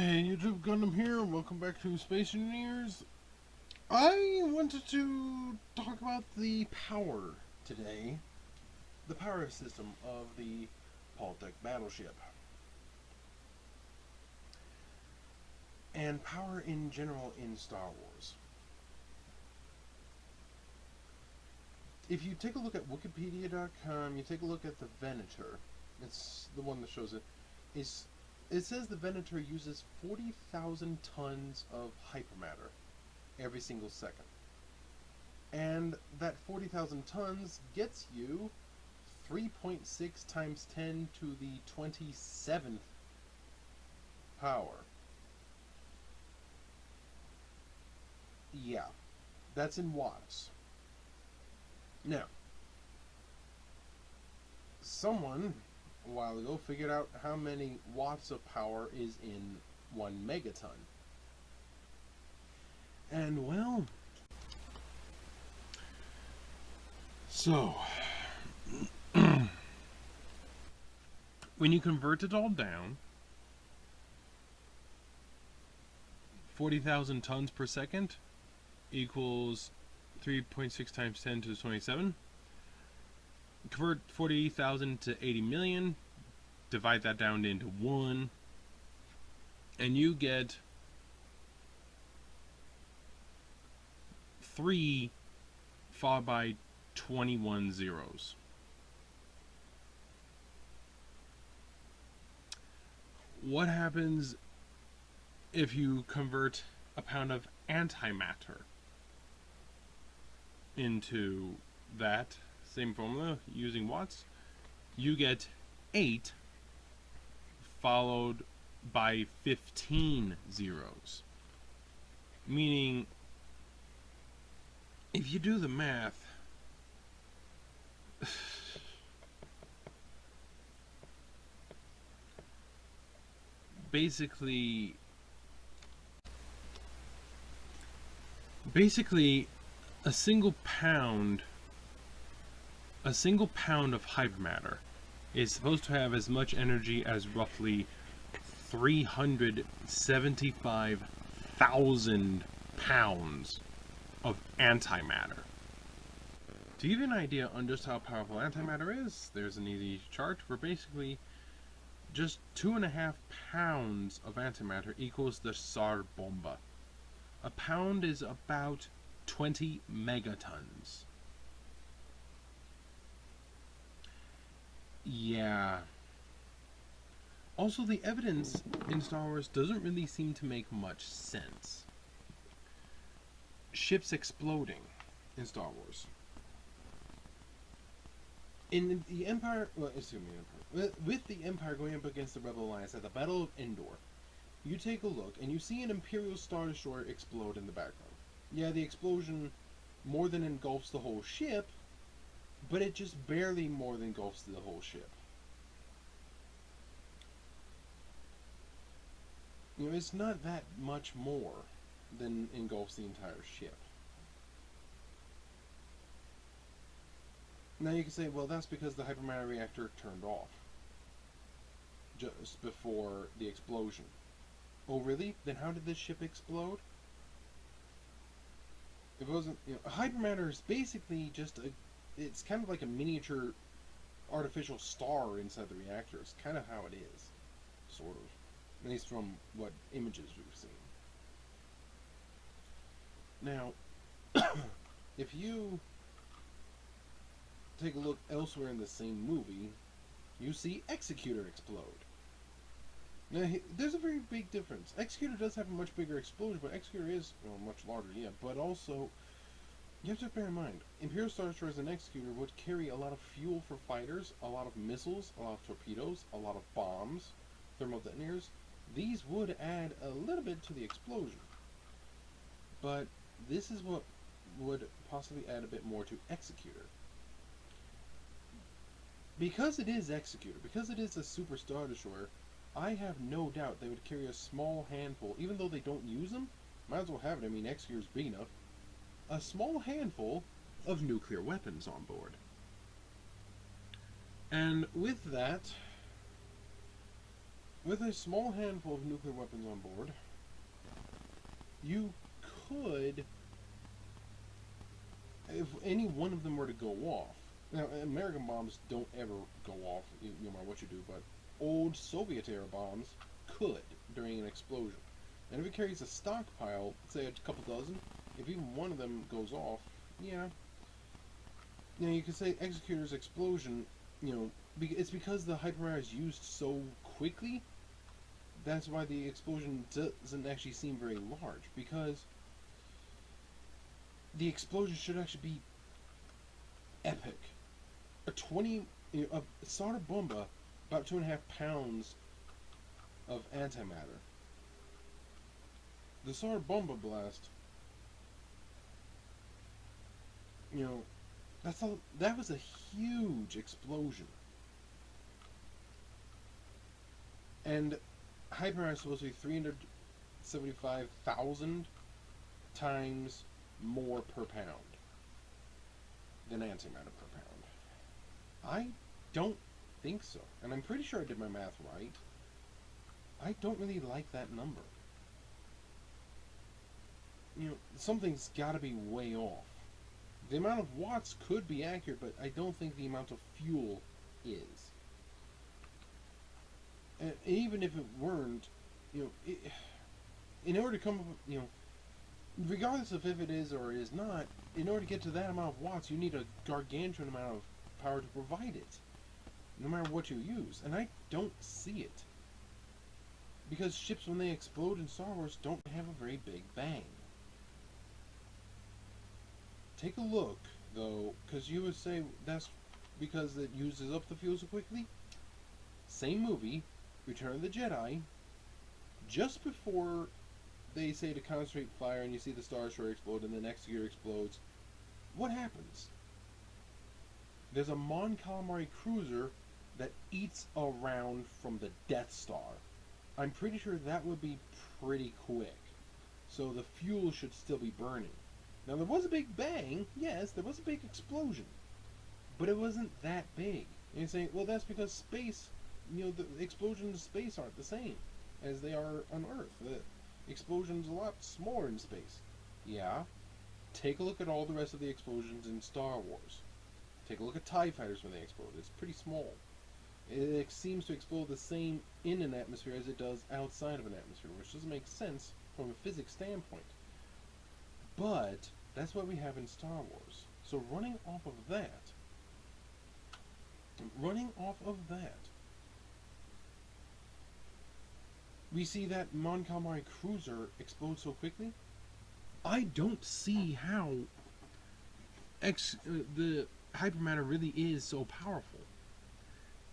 Hey YouTube, Gundam here, and welcome back to Space Engineers. I wanted to talk about the power today, the power system of the Paltek battleship, and power in general in Star Wars. If you take a look at Wikipedia.com, you take a look at the Venator, it's the one that shows it, it says the Venator uses 40,000 tons of hypermatter every single second. And that 40,000 tons gets you 3.6 times 10 to the 27th power. Yeah, that's in watts. Now, someone a while ago figured out how many watts of power is in 1 megaton. And well, so when you convert it all down, 40,000 tons per second equals 3.6 times 10 to the 27. Convert 40,000 to 80 million, divide that down into 1, and you get 3 followed by 21 zeros. What happens if you convert a pound of antimatter into that same formula using watts? You get 8 followed by 15 zeros. Meaning, if you do the math, basically a single pound of hypermatter is supposed to have as much energy as roughly 375,000 pounds of antimatter. To give you an idea on just how powerful antimatter is, there's an easy chart where basically just 2.5 pounds of antimatter equals the Tsar Bomba. A pound is about 20 megatons. Yeah. Also, the evidence in Star Wars doesn't really seem to make much sense. Ships exploding in Star Wars. In the Empire, with the Empire going up against the Rebel Alliance at the Battle of Endor, you take a look and you see an Imperial Star Destroyer explode in the background. Yeah, the explosion more than engulfs the whole ship, but it just barely more than engulfs the whole ship. You know, it's not that much more than engulfs the entire ship. Now you can say, well, that's because the hypermatter reactor turned off just before the explosion. Oh, really? Then how did this ship explode? If it wasn't, hypermatter is basically just it's kind of like a miniature artificial star inside the reactor. It's kind of how it is, sort of. At least from what images we've seen. Now, if you take a look elsewhere in the same movie, you see Executor explode. Now, there's a very big difference. Executor does have a much bigger explosion, but Executor is, much larger, yeah, but also, you have to bear in mind, Imperial Star Destroyers and Executor would carry a lot of fuel for fighters, a lot of missiles, a lot of torpedoes, a lot of bombs, thermal detonators. These would add a little bit to the explosion. But this is what would possibly add a bit more to Executor. Because it is Executor, because it is a Super Star Destroyer, I have no doubt they would carry a small handful, even though they don't use them, might as well have it, I mean, Executor's big enough, a small handful of nuclear weapons on board. And with that, with a small handful of nuclear weapons on board, you could, if any one of them were to go off. Now, American bombs don't ever go off, no matter what you do, but old Soviet-era bombs could during an explosion. And if it carries a stockpile, say a couple dozen, if even one of them goes off, yeah. You could say Executor's explosion, it's because the hypermatter is used so quickly. That's why the explosion doesn't actually seem very large, because the explosion should actually be epic. A Sara Bomba, about 2.5 pounds of antimatter. The Sara Bomba blast, that was a huge explosion. And hypermatter is supposed to be 375,000 times more per pound than antimatter per pound. I don't think so. And I'm pretty sure I did my math right. I don't really like that number. Something's got to be way off. The amount of watts could be accurate, but I don't think the amount of fuel is. And even if it weren't, in order to come up, regardless of if it is or is not, in order to get to that amount of watts, you need a gargantuan amount of power to provide it, no matter what you use. And I don't see it. Because ships, when they explode in Star Wars, don't have a very big bang. Take a look, though, because you would say that's because it uses up the fuel so quickly. Same movie, Return of the Jedi, just before they say to concentrate fire and you see the Star Destroyer explode and the Executor explodes, what happens? There's a Mon Calamari cruiser that eats a round from the Death Star. I'm pretty sure that would be pretty quick. So the fuel should still be burning. Now there was a big bang, yes, there was a big explosion. But it wasn't that big. And you're saying, well, that's because space, the explosions in space aren't the same as they are on Earth. The explosion's a lot smaller in space. Yeah. Take a look at all the rest of the explosions in Star Wars. Take a look at TIE fighters when they explode. It's pretty small. It seems to explode the same in an atmosphere as it does outside of an atmosphere, which doesn't make sense from a physics standpoint. But that's what we have in Star Wars. So running off of that, we see that Mon Calamari cruiser explode so quickly. I don't see how the hypermatter really is so powerful.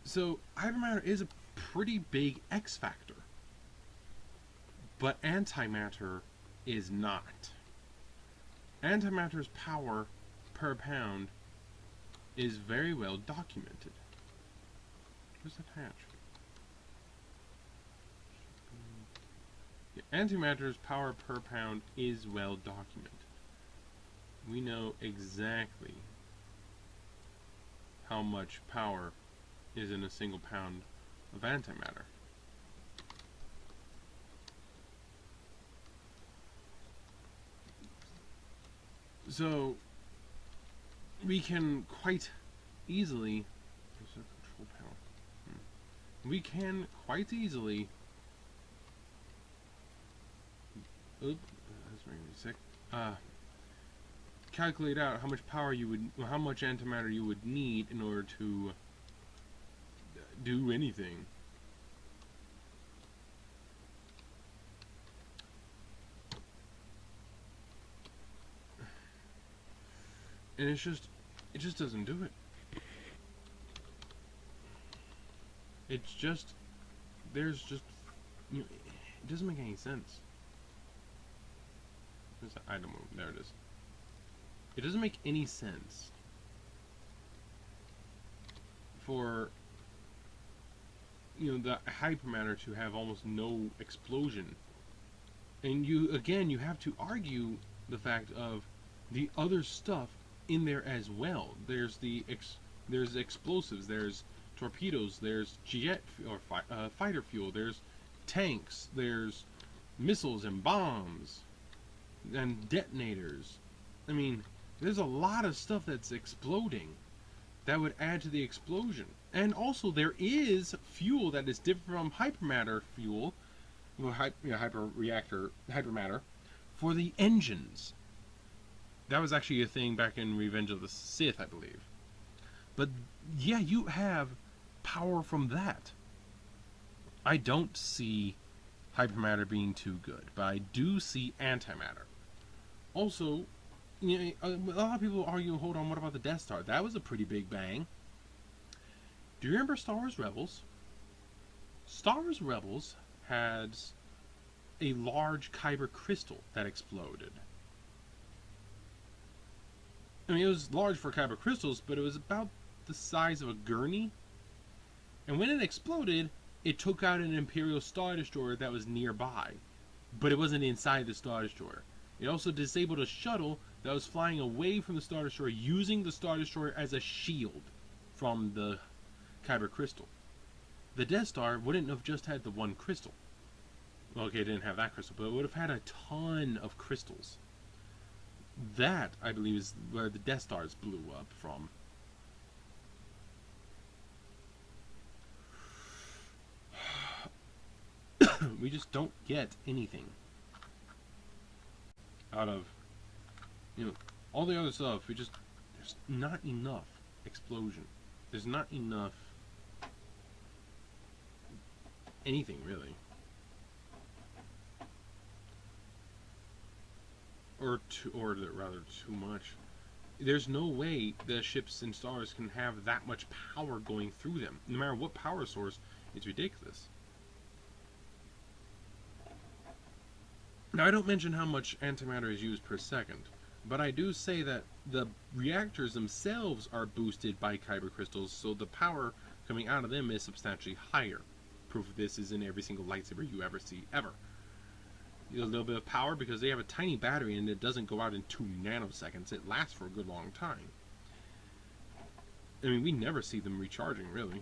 So hypermatter is a pretty big X factor, but antimatter is not. Antimatter's power per pound is very well documented. Where's that hatch? Yeah, antimatter's power per pound is well documented. We know exactly how much power is in a single pound of antimatter. So we can quite easily control power. We can quite easily that's making me sick. Calculate out how much power how much antimatter you would need in order to do anything. And it just doesn't do it. It's just, there's just, it doesn't make any sense. There's the item, there it is. It doesn't make any sense for, the hypermatter to have almost no explosion. And you have to argue the fact of the other stuff in there as well. There's explosives, there's torpedoes, there's fighter fuel, there's tanks, there's missiles and bombs and detonators. I mean, there's a lot of stuff that's exploding that would add to the explosion. And also, there is fuel that is different from hypermatter fuel, hypermatter, for the engines. That was actually a thing back in Revenge of the Sith, I believe. But yeah, you have power from that. I don't see hypermatter being too good, but I do see antimatter. Also, you know, a lot of people argue, hold on, what about the Death Star? That was a pretty big bang. Do you remember Star Wars Rebels? Star Wars Rebels had a large kyber crystal that exploded. I mean, it was large for kyber crystals, but it was about the size of a gurney. And when it exploded, it took out an Imperial Star Destroyer that was nearby. But it wasn't inside the Star Destroyer. It also disabled a shuttle that was flying away from the Star Destroyer, using the Star Destroyer as a shield from the kyber crystal. The Death Star wouldn't have just had the one crystal. Well, okay, it didn't have that crystal, but it would have had a ton of crystals. That, I believe, is where the Death Stars blew up from. We just don't get anything out of, you know, all the other stuff. There's not enough explosion. There's not enough anything, really. Or rather too much. There's no way the ships and stars can have that much power going through them. No matter what power source, it's ridiculous. Now, I don't mention how much antimatter is used per second, but I do say that the reactors themselves are boosted by kyber crystals, so the power coming out of them is substantially higher. Proof of this is in every single lightsaber you ever see, ever. A little bit of power because they have a tiny battery and it doesn't go out in 2 nanoseconds. It lasts for a good long time. I mean, we never see them recharging, really.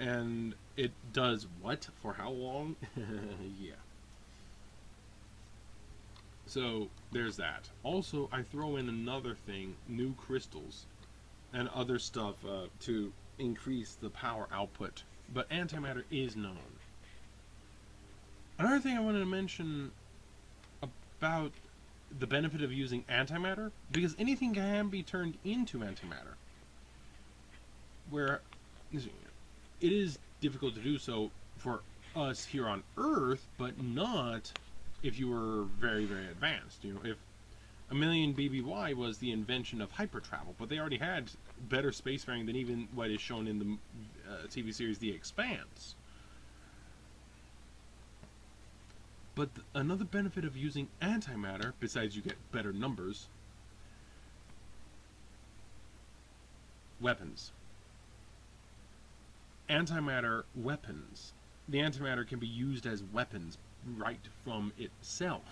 And it does what? For how long? Yeah. So, there's that. Also, I throw in another thing, new crystals and other stuff to increase the power output. But antimatter is known. Another thing I wanted to mention about the benefit of using antimatter, because anything can be turned into antimatter, where it is difficult to do so for us here on Earth, but not if you were very, very advanced. You know, if a million BBY was the invention of hypertravel, but they already had better spacefaring than even what is shown in the TV series The Expanse. But another benefit of using antimatter, besides you get better numbers, weapons. Antimatter weapons. The antimatter can be used as weapons right from itself.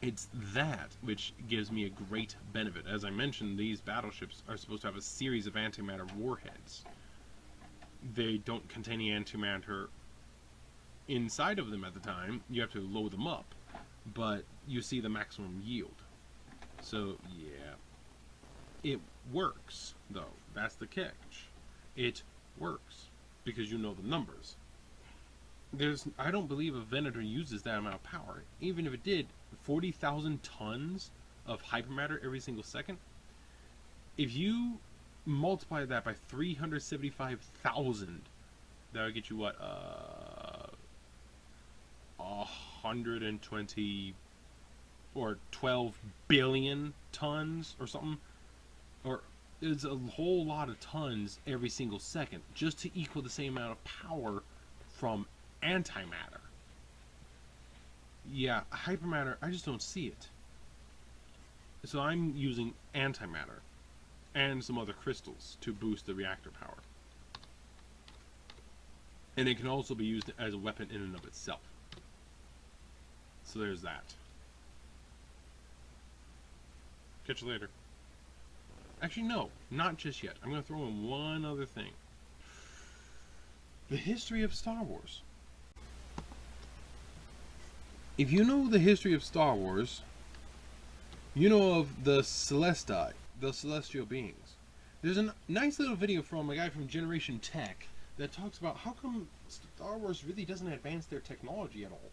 It's that which gives me a great benefit. As I mentioned, these battleships are supposed to have a series of antimatter warheads. They don't contain any antimatter inside of them at the time. You have to load them up, but you see the maximum yield. So yeah, it works though. That's the catch. It works because you know the numbers. I don't believe a Venator uses that amount of power. Even if it did, 40,000 tons of hypermatter every single second. If you multiply that by 375,000, that would get you what, 120 or 12 billion tons or something, or it's a whole lot of tons every single second just to equal the same amount of power from antimatter. Yeah, hypermatter, I just don't see it. So I'm using antimatter and some other crystals to boost the reactor power. And it can also be used as a weapon in and of itself. So there's that. Catch you later. Actually, no, not just yet. I'm going to throw in one other thing. The history of Star Wars. If you know the history of Star Wars, you know of the Celesti, the celestial beings. There's a nice little video from a guy from Generation Tech that talks about how come Star Wars really doesn't advance their technology at all.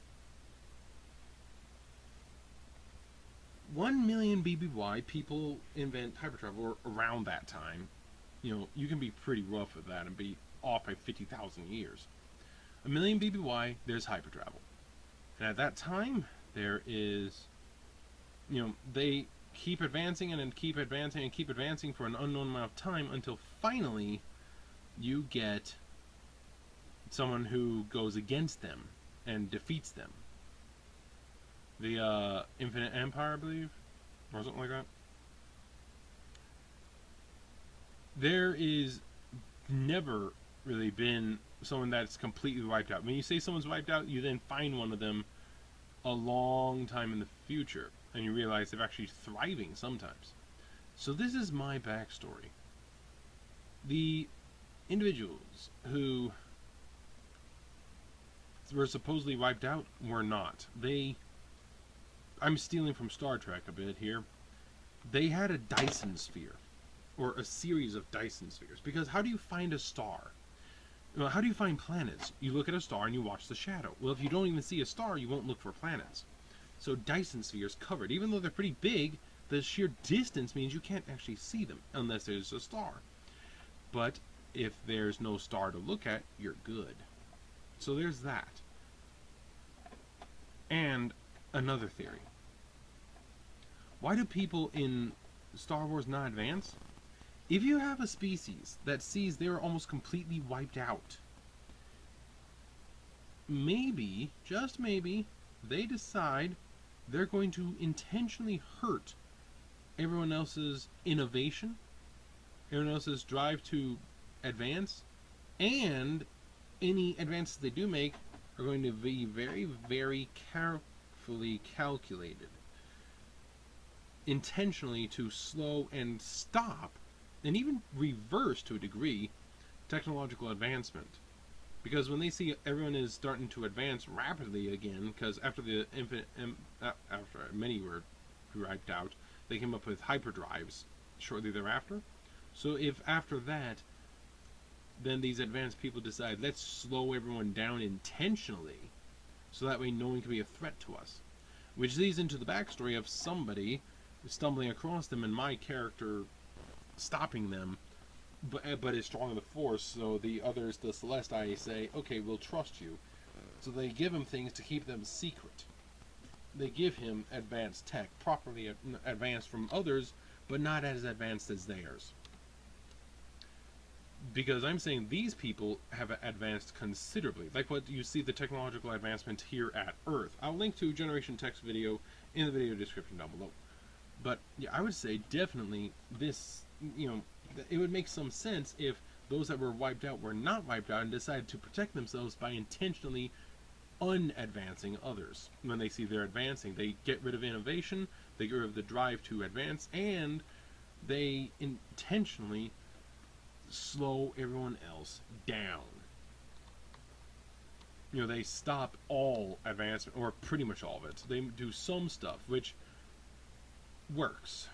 1 million BBY, people invent hypertravel, or around that time. You know, you can be pretty rough with that and be off by 50,000 years. 1 million BBY, there's hypertravel. And at that time, there is, you know, they keep advancing and keep advancing and keep advancing for an unknown amount of time until finally you get someone who goes against them and defeats them. The Infinite Empire, I believe, or something like that. There is never really been someone that's completely wiped out. When you say someone's wiped out, you then find one of them a long time in the future, and you realize they're actually thriving sometimes. So this is my backstory. The individuals who were supposedly wiped out were not. I'm stealing from Star Trek a bit here. They had a Dyson sphere, or a series of Dyson spheres. Because how do you find a star? Well, how do you find planets? You look at a star and you watch the shadow. Well, if you don't even see a star, you won't look for planets. So Dyson spheres covered. Even though they're pretty big, the sheer distance means you can't actually see them unless there's a star. But if there's no star to look at, you're good. So there's that. And another theory. Why do people in Star Wars not advance? If you have a species that sees they're almost completely wiped out, maybe, just maybe, they decide they're going to intentionally hurt everyone else's innovation, everyone else's drive to advance, and any advances they do make are going to be very, very carefully calculated, intentionally to slow and stop, and even reverse to a degree, technological advancement. Because when they see everyone is starting to advance rapidly again, because after after many were wiped out, they came up with hyperdrives shortly thereafter. So if after that, then these advanced people decide, let's slow everyone down intentionally, so that way no one can be a threat to us. Which leads into the backstory of somebody stumbling across them and my character stopping them, but is strong in the Force, so the others, the Celesti, say, okay, we'll trust you. So they give him things to keep them secret. They give him advanced tech, properly advanced from others, but not as advanced as theirs. Because I'm saying these people have advanced considerably, like what you see the technological advancement here at Earth. I'll link to Generation Tech's video in the video description down below. But yeah, I would say definitely this, you know, it would make some sense if those that were wiped out were not wiped out and decided to protect themselves by intentionally unadvancing others. When they see they're advancing, they get rid of innovation, they get rid of the drive to advance, and they intentionally slow everyone else down. You know, they stop all advancement, or pretty much all of it. They do some stuff, which works,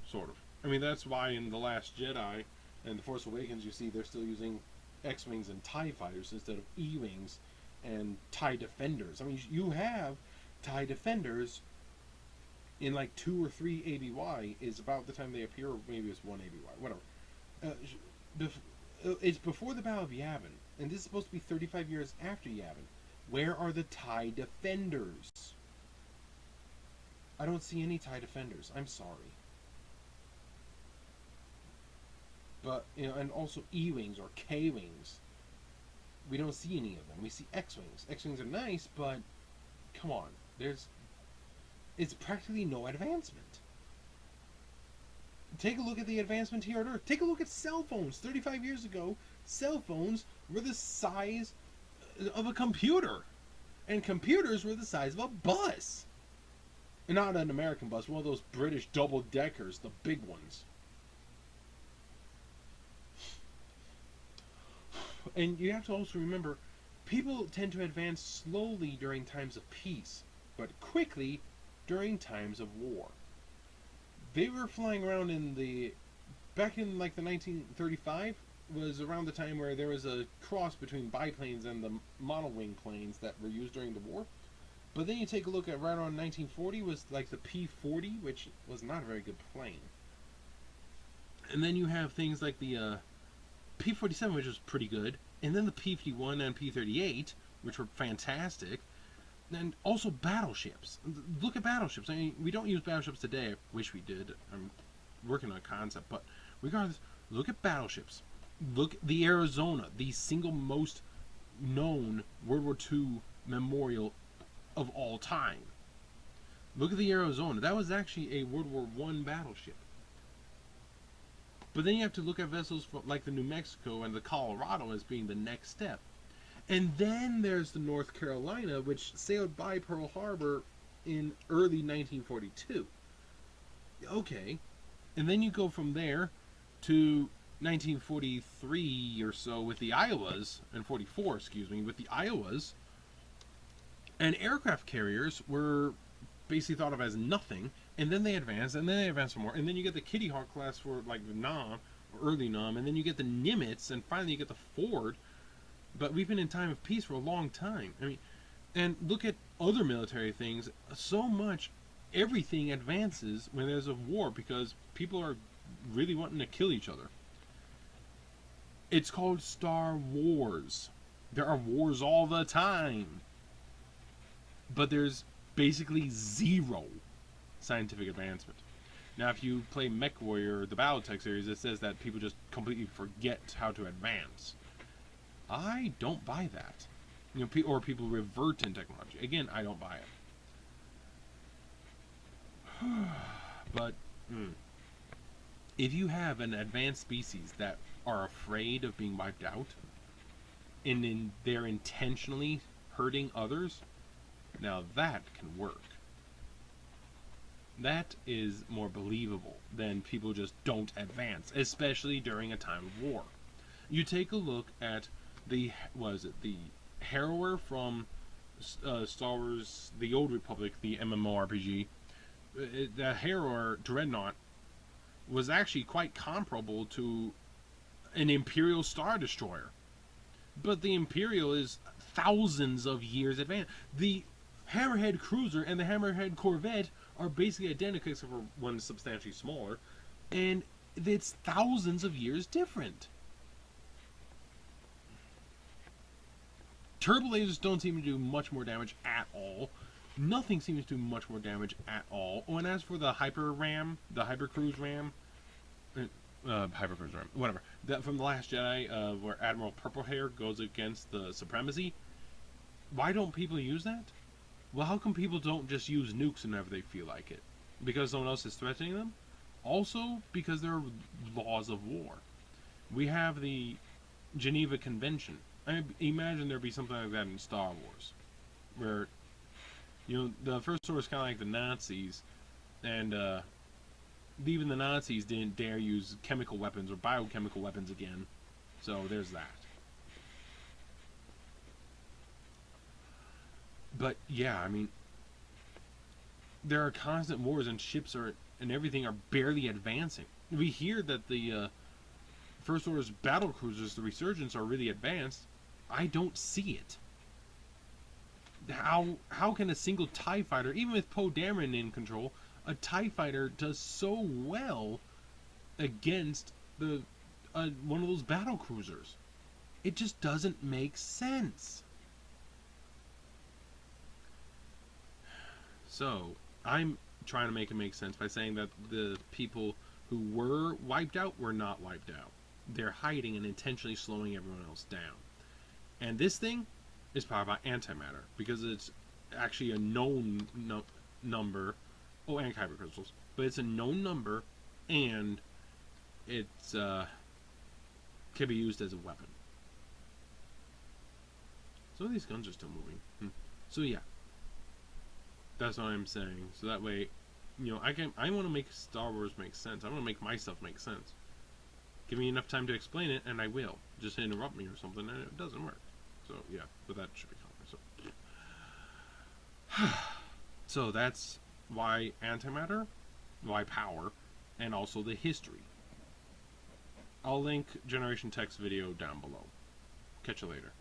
sort of. I mean, that's why in The Last Jedi and The Force Awakens, you see they're still using X-Wings and TIE Fighters instead of E-Wings and TIE Defenders. I mean, you have TIE Defenders in like 2 or 3 ABY is about the time they appear, or maybe it's 1 ABY, whatever. It's before the Battle of Yavin, and this is supposed to be 35 years after Yavin. Where are the TIE Defenders? I don't see any TIE Defenders. I'm sorry. But, you know, and also E-Wings or K-Wings. We don't see any of them. We see X-Wings. X-Wings are nice, but come on. It's practically no advancement. Take a look at the advancement here on Earth. Take a look at cell phones. 35 years ago, cell phones were the size of a computer. And computers were the size of a bus. Not an American bus, one of those British double-deckers, the big ones. And you have to also remember, people tend to advance slowly during times of peace, but quickly during times of war. They were flying around in the back in like the 1935 was around the time where there was a cross between biplanes and the monowing planes that were used during the war. But then you take a look at right around 1940 was like the P-40, which was not a very good plane. And then you have things like the P-47, which was pretty good, and then the P-51 and P-38, which were fantastic, and also battleships. Look at battleships. I mean, we don't use battleships today. I wish we did. I'm working on a concept, but regardless, look at battleships. Look at the Arizona, the single most known World War II memorial of all time. Look at the Arizona. That was actually a World War I battleship. But then you have to look at vessels from, like the New Mexico and the Colorado as being the next step. And then there's the North Carolina, which sailed by Pearl Harbor in early 1942. Okay. And then you go from there to 1943 or so with the Iowas, and 44, excuse me, with the Iowas. And aircraft carriers were basically thought of as nothing, and then they advanced, and then they advanced some more, and then you get the Kitty Hawk class for like Nam, or early Nam, and then you get the Nimitz, and finally you get the Ford. But we've been in time of peace for a long time. I mean, and look at other military things. So much, everything advances when there's a war because people are really wanting to kill each other. It's called Star Wars. There are wars all the time. But there's basically zero scientific advancement. Now, if you play MechWarrior, the Battletech series, it says that people just completely forget how to advance. I don't buy that. You know, or people revert in technology. Again, I don't buy it. But if you have an advanced species that are afraid of being wiped out, and they're intentionally hurting others, now that can work. That is more believable than people just don't advance, especially during a time of war. You take a look at the Harrower from Star Wars: The Old Republic, the MMORPG. The Harrower Dreadnought was actually quite comparable to an Imperial Star Destroyer, but the Imperial is thousands of years advanced. The Hammerhead Cruiser and the Hammerhead Corvette are basically identical, except for one substantially smaller, and it's thousands of years different. Turbo lasers don't seem to do much more damage at all. Nothing seems to do much more damage at all. Oh, and as for the Hyper Ram, the Hyper Cruise Ram, Hyper Cruise Ram, whatever, that from The Last Jedi, where Admiral Purplehair goes against the Supremacy, why don't people use that? Well, how come people don't just use nukes whenever they feel like it? Because someone else is threatening them? Also, because there are laws of war. We have the Geneva Convention. I imagine there'd be something like that in Star Wars, where, you know, the First Order is kind of like the Nazis, and even the Nazis didn't dare use chemical weapons or biochemical weapons again. So there's that. But yeah, I mean, there are constant wars, and ships and everything are barely advancing. We hear that the First Order's battle cruisers, the Resurgence, are really advanced. I don't see it. How can a single TIE fighter, even with Poe Dameron in control, a TIE fighter does so well against the one of those battle cruisers? It just doesn't make sense. So, I'm trying to make it make sense by saying that the people who were wiped out were not wiped out. They're hiding and intentionally slowing everyone else down. And this thing is powered by antimatter, because it's actually a known number. Oh, and kyber crystals. But it's a known number, and it's can be used as a weapon. Some of these guns are still moving. So yeah. That's what I'm saying. So that way, you know, I want to make Star Wars make sense. I want to make myself make sense. Give me enough time to explain it, and I will. Just interrupt me or something, and it doesn't work. So yeah, but that should be fine. So that's why antimatter, why power, and also the history. I'll link Generation Tech's video down below. Catch you later.